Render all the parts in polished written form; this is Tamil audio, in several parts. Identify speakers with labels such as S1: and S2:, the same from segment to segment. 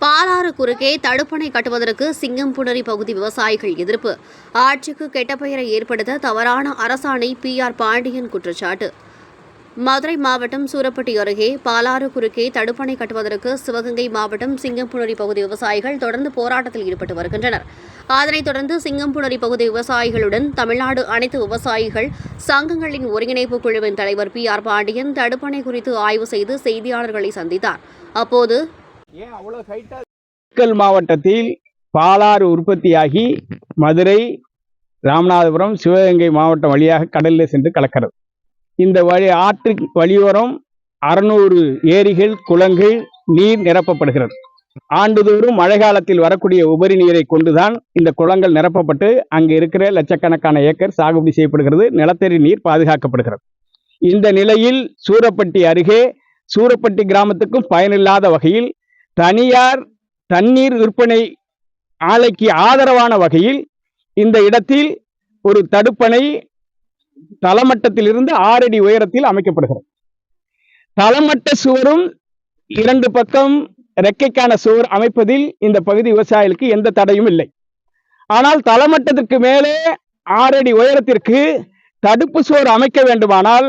S1: பாலாறு குறுக்கே தடுப்பணை கட்டுவதற்கு சிங்கம்புணரி பகுதி விவசாயிகள் எதிர்ப்பு. ஆட்சிக்கு கெட்ட பெயரை ஏற்படுத்த தவறான அரசாணை PR பாண்டியன் குற்றச்சாட்டு. மதுரை மாவட்டம் சூரப்பட்டி அருகே பாலாறு குறுக்கே தடுப்பணை கட்டுவதற்கு சிவகங்கை மாவட்டம் சிங்கம்புணரி பகுதி விவசாயிகள் தொடர்ந்து போராட்டத்தில் ஈடுபட்டு வருகின்றனர். அதனைத் தொடர்ந்து சிங்கம்புணரி பகுதி விவசாயிகளுடன் தமிழ்நாடு அனைத்து விவசாயிகள் சங்கங்களின் ஒருங்கிணைப்பு குழுவின் தலைவர் PR பாண்டியன் தடுப்பணை குறித்து ஆய்வு செய்து செய்தியாளர்களை சந்தித்தார். அப்போது
S2: மாவட்டத்தில் பாலாறு உற்பத்தியாகி மதுரை, ராமநாதபுரம், சிவகங்கை மாவட்டம் வழியாக கடலில் சென்று கலக்கிறது. இந்த ஆற்று வழியோரம் 600 ஏரிகள், குளங்கள் நீர் நிரப்பப்படுகிறது. ஆண்டுதோறும் மழை காலத்தில் வரக்கூடிய உபரி நீரை கொண்டுதான் இந்த குளங்கள் நிரப்பப்பட்டு அங்கு இருக்கிற லட்சக்கணக்கான ஏக்கர் சாகுபடி செய்யப்படுகிறது. நிலத்தடி நீர் பாதுகாக்கப்படுகிறது. இந்த நிலையில் சூரப்பட்டி அருகே சூரப்பட்டி கிராமத்துக்கும் பயனில்லாத வகையில் தனியார் தண்ணீர் விற்பனை ஆலைக்கு ஆதரவான வகையில் இந்த இடத்தில் ஒரு தடுப்பணை தளமட்டத்திலிருந்து 6 அடி உயரத்தில் அமைக்கப்படுகிறது. தளமட்ட சுவரும் 2 பக்கம் ரெக்கைக்கான சுவர் அமைப்பதில் இந்த பகுதி விவசாயிகளுக்கு எந்த தடையும் இல்லை. ஆனால் தளமட்டத்திற்கு மேலே 6 அடி உயரத்திற்கு தடுப்பு சுவர் அமைக்க வேண்டுமானால்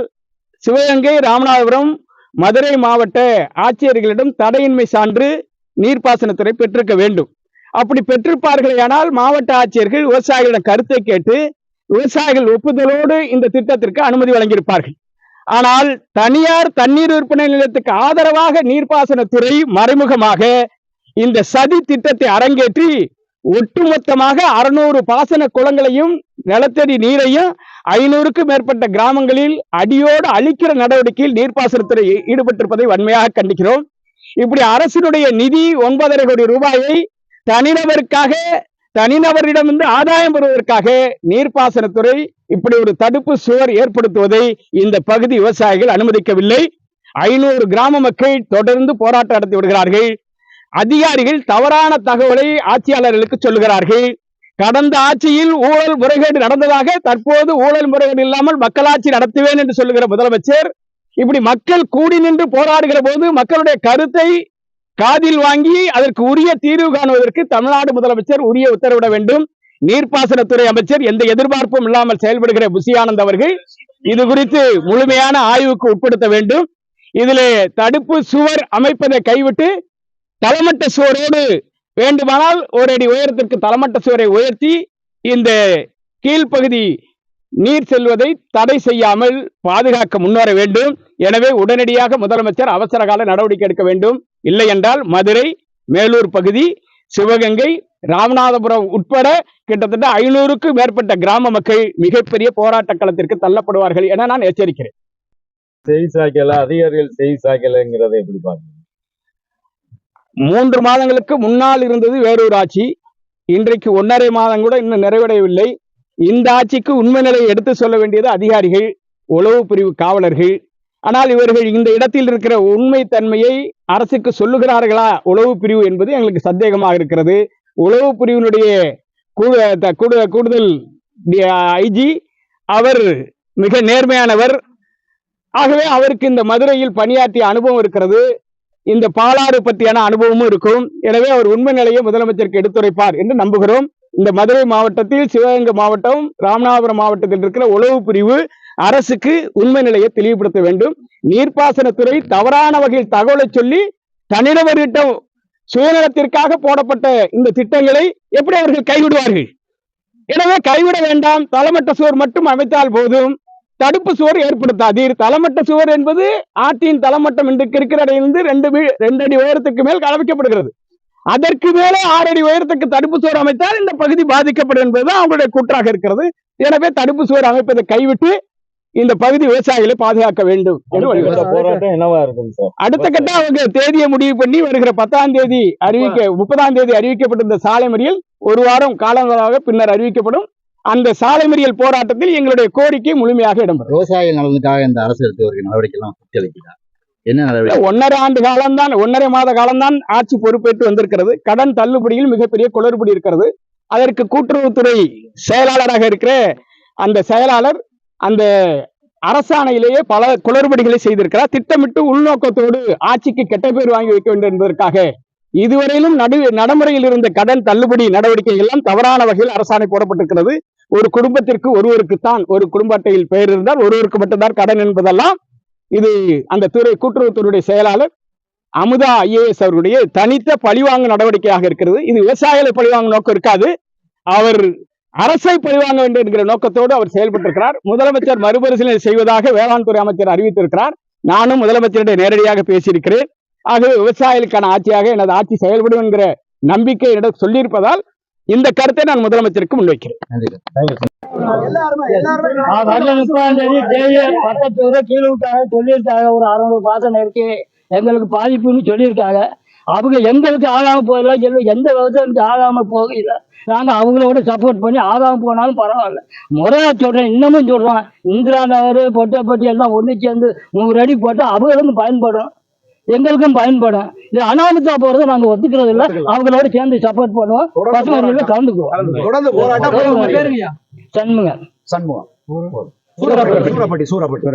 S2: சிவகங்கை, ராமநாதபுரம், மதுரை மாவட்ட ஆட்சியர்களிடம் தடையின்மை சான்று நீர்ப்பாசனத்துறை பெற்றிருக்க வேண்டும். அப்படி பெற்றிருப்பார்களேயானால் மாவட்ட ஆட்சியர்கள் விவசாயிகளிடம் கருத்தை கேட்டு விவசாயிகள் ஒப்புதலோடு இந்த திட்டத்திற்கு அனுமதி வழங்கியிருப்பார்கள். ஆனால் தனியார் தண்ணீர் விற்பனை நிலையத்துக்கு ஆதரவாக நீர்ப்பாசனத்துறை மறைமுகமாக இந்த சதி திட்டத்தை அரங்கேற்றி ஒட்டுமொத்தமாக 600 பாசன குளங்களையும் நிலத்தடி நீரையும் 500க்கும் மேற்பட்ட கிராமங்களில் அடியோடு அழிக்கிற நடவடிக்கையில் நீர்ப்பாசனத்துறை ஈடுபட்டிருப்பதை வன்மையாக கண்டிக்கிறோம். இப்படி அரசினுடைய நிதி 9.5 கோடி ரூபாயை தனிநபரிடமிருந்து ஆதாயம் பெறுவதற்காக நீர்ப்பாசனத்துறை இப்படி ஒரு தடுப்பு சுவர் ஏற்படுத்துவதை இந்த பகுதி விவசாயிகள் அனுமதிக்கவில்லை. 500 கிராம மக்கள் தொடர்ந்து போராட்டம் நடத்தி வருகிறார்கள். அதிகாரிகள் தவறான தகவலை ஆட்சியாளர்களுக்கு சொல்லுகிறார்கள். கடந்த ஆட்சியில் ஊழல் முறைகேடு நடந்ததாக, தற்போது ஊழல் முறைகேடு இல்லாமல் மக்களாட்சி நடத்துவேன் என்று சொல்லுகிற முதலமைச்சர் இப்படி மக்கள் கூடி நின்று போராடுகிற போது மக்களுடைய கருத்தை காதில் வாங்கி அதற்கு உரிய தீர்வு காணுவதற்கு தமிழ்நாடு முதலமைச்சர் உரிய உத்தரவிட வேண்டும். நீர்ப்பாசனத்துறை அமைச்சர் எந்த எதிர்பார்ப்பும் இல்லாமல் செயல்படுகிற புசி ஆனந்த் அவர்கள் இது குறித்து முழுமையான ஆய்வுக்கு உட்படுத்த வேண்டும். இதிலே தடுப்பு சுவர் அமைப்பதை கைவிட்டு தளமட்ட சுவரோடு வேண்டுமானால் 1 அடி உயரத்திற்கு தளமட்ட சுவரை உயர்த்தி இந்த கீழ்ப்பகுதி நீர் செல்வதை தடை செய்யாமல் பாதுகாக்க முன்வர வேண்டும். எனவே உடனடியாக முதலமைச்சர் அவசர கால நடவடிக்கை எடுக்க வேண்டும். இல்லை என்றால் மதுரை, மேலூர் பகுதி, சிவகங்கை, ராமநாதபுரம் உட்பட கிட்டத்தட்ட 500க்கும் மேற்பட்ட கிராம மக்கள் மிகப்பெரிய போராட்ட களத்திற்கு தள்ளப்படுவார்கள் என நான் எச்சரிக்கிறேன்.
S3: அதிகாரிகள் செய்தி எப்படி பாருங்க?
S2: 3 மாதங்களுக்கு முன்னால் இருந்தது வேறொரு ஆட்சி. இன்றைக்கு 1.5 மாதம் கூட இன்னும் நிறைவடையவில்லை. இந்த ஆட்சிக்கு உண்மை நிலையை எடுத்து சொல்ல வேண்டியது அதிகாரிகள், உளவு பிரிவு காவலர்கள். ஆனால் இவர்கள் இந்த இடத்தில் இருக்கிற உண்மை தன்மையை அரசுக்கு சொல்லுகிறார்களா உளவு பிரிவு என்பது எங்களுக்கு சந்தேகமாக இருக்கிறது. உளவு பிரிவினுடைய கூடுதல் IG அவர் மிக நேர்மையானவர். ஆகவே அவருக்கு இந்த மதுரையில் பணியாற்றிய அனுபவம் இருக்கிறது. இந்த பாலாறு பற்றியான அனுபவமும் இருக்கும். எனவே அவர் உண்மை நிலையை முதலமைச்சருக்கு எடுத்துரைப்பார் என்று நம்புகிறோம். இந்த மதுரை மாவட்டத்தில், சிவகங்கை மாவட்டம், ராமநாதபுரம் மாவட்டத்தில் இருக்கிற உளவு பிரிவு அரசுக்கு உண்மை நிலையை தெளிவுபடுத்த வேண்டும். நீர்ப்பாசனத்துறை தவறான வகையில் தகவலை சொல்லி தனிநபர்களிடம் சுயநலத்திற்காக போடப்பட்ட இந்த திட்டங்களை எப்படி அவர்கள் கைவிடுவார்கள்? எனவே கைவிட வேண்டாம். தளமட்ட சுவர் மட்டும் அமைத்தால் போதும், தடுப்பு சுவர் ஏற்படுத்தாதீர். தளமட்ட சுவர் என்பது ஆற்றின் தளமட்டம் இன்றைக்கு இருக்கிற இடையிலிருந்து 2 அடி உயரத்துக்கு மேல் அமைக்கப்படுகிறது. அதற்கு மேலே 6 அடி உயரத்துக்கு தடுப்பு சுவர் அமைத்தால் இந்த பகுதி பாதிக்கப்படும் என்பதுதான் அவங்களுடைய கூற்றாக இருக்கிறது. எனவே தடுப்பு சுவர் அமைப்பதை கைவிட்டு இந்த பகுதி விவசாயிகளை பாதுகாக்க வேண்டும்.
S3: போராட்டம் என்னவா இருக்கும் சார்?
S2: அடுத்த கட்ட அவங்க தேதியை முடிவு பண்ணி வருகிற 30ஆம் தேதி அறிவிக்கப்பட்டிருந்த சாலை மறியல் 1 வாரம் காலங்களாக பின்னர் அறிவிக்கப்படும். அந்த சாலை மறியல் போராட்டத்தில் எங்களுடைய கோரிக்கை முழுமையாக இடம்பெறும்.
S4: விவசாய நலனுக்காக இந்த அரசு எடுத்து வருகிற நடவடிக்கை எல்லாம் என்ன நடவடிக்கை?
S2: 1.5 ஆண்டு காலம்தான், 1.5 மாத காலம்தான் ஆட்சி பொறுப்பேற்று வந்திருக்கிறது. கடன் தள்ளுபடியில் மிகப்பெரிய குளறுபடி இருக்கிறது. அதற்கு கூட்டுறவுத்துறை செயலாளராக இருக்கிற அந்த செயலாளர் அந்த அரசாணையிலேயே பல குளறுபடிகளை செய்திருக்கிறார். திட்டமிட்டு உள்நோக்கத்தோடு ஆட்சிக்கு கெட்ட பேர் வாங்கி வைக்க வேண்டும் என்பதற்காக இதுவரையிலும் நடைமுறையில் இருந்த கடன் தள்ளுபடி நடவடிக்கை எல்லாம் தவறான வகையில் அரசாணை போடப்பட்டிருக்கிறது. ஒரு குடும்பத்திற்கு ஒருவருக்குத்தான் ஒரு குடும்ப அட்டையில் பெயர் இருந்தால் ஒருவருக்கு மட்டும்தான் கடன் என்பதெல்லாம் இது அந்த துறை கூட்டுறவுத்துறையுடைய செயலாளர் அமுதா IAS அவருடைய தனித்த பழிவாங்கு நடவடிக்கையாக இருக்கிறது. இது விவசாயிகளை பழிவாங்கும் நோக்கம் இருக்காது. அவர் அரசை பழிவாங்க வேண்டும் என்கிற நோக்கத்தோடு அவர் செயல்பட்டிருக்கிறார். முதலமைச்சர் மறுபரிசீலனை செய்வதாக வேளாண் துறை அமைச்சர் அறிவித்திருக்கிறார். நானும் முதலமைச்சரிடம் நேரடியாக பேசியிருக்கிறேன். ஆகவே விவசாயிகளுக்கான ஆட்சியாக எனது ஆட்சி செயல்படும் என்கிற நம்பிக்கை என்னிடம் சொல்லியிருப்பதால் இந்த கருத்தை நான் முதலமைச்சருக்கு முன்வைக்கிறேன்.
S5: சொல்லியிருக்காங்க ஒரு 600 பாசனம் இருக்கு எங்களுக்கு பாதிப்புன்னு சொல்லியிருக்காங்க. அவங்க எங்களுக்கு ஆகாம போயிடலாம், எந்த விவசாயத்துக்கு ஆகாம போகல. நாங்க அவங்களோட சப்போர்ட் பண்ணி ஆகாம போனாலும் பரவாயில்ல. முறையா சொல்றேன், இன்னமும் சொல்றோம். இந்திரா நகர் பொட்டப்பட்டி எல்லாம் ஒண்ணு சேர்ந்து 100 அடி போட்டா அவங்களுக்கும் பயன்படும், எங்களுக்கும் பயன்படும். இது அனாமத்தா போறதை நாங்க ஒத்துக்கிறது இல்ல. அவங்களோட சேர்ந்து சப்போர்ட் பண்ணுவோம், பசுமதியில கலந்துக்குவோம்.
S2: தொடர்ந்து போராட்டம்.
S5: சண்முகன்
S2: சண்முகம். சூரப்பட்டி.